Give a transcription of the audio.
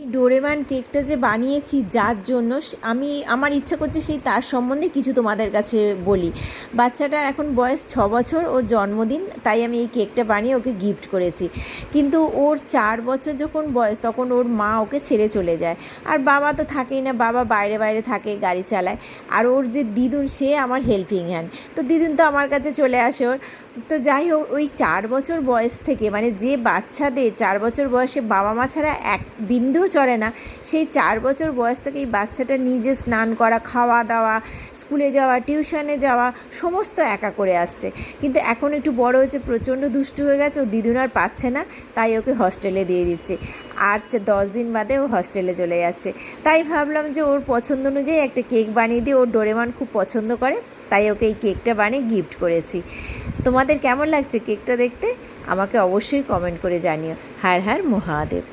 Doraemon কেকটা যে বানিয়েছি যার জন্য আমার ইচ্ছা করছে সেই তার সম্বন্ধে কিছু তোমাদের কাছে বলি। বাচ্চাটার এখন বয়স 6 বছর, ওর জন্মদিন, তাই আমি এই কেকটা বানিয়ে ওকে গিফট করেছি। কিন্তু ওর 4 বছর যখন বয়স তখন ওর মা ওকে ছেড়ে চলে যায়। আর বাবা তো থাকেই না, বাবা বাইরে বাইরে থাকে, গাড়ি চালায়। আর ওর যে দিদুন, সে আমার হেল্পিং হ্যান্ড, তো দিদুন তো আমার কাছে চলে আসে ওর। তো যাই হোক, ওই 4 বছর বয়স থেকে, মানে যে বাচ্চাদের 4 বছর বয়সে বাবা মা ছাড়া এক বিন্দুও চড়ে না, সেই 4 বছর বয়স থেকে এই বাচ্চাটা নিজে স্নান করা, খাওয়া দাওয়া, স্কুলে যাওয়া, টিউশনে যাওয়া সমস্ত একা করে আসছে। কিন্তু এখন একটু বড় হয়েছে, প্রচণ্ড দুষ্টু হয়ে গেছে, ও দিদুন আর পাচ্ছে না, তাই ওকে হস্টেলে দিয়ে দিচ্ছে। আর 10 দিন বাদে ও হস্টেলে চলে যাচ্ছে। তাই ভাবলাম যে ওর পছন্দ অনুযায়ী একটা কেক বানিয়ে দিই, ওর ডোরেমন খুব পছন্দ করে, তাই ওকে এই কেকটা বানিয়ে গিফট করেছি। তোমাদের কেমন লাগছে কেকটা দেখতে? আমাকে অবশ্যই কমেন্ট করে জানিও। হর হর মহাদেব।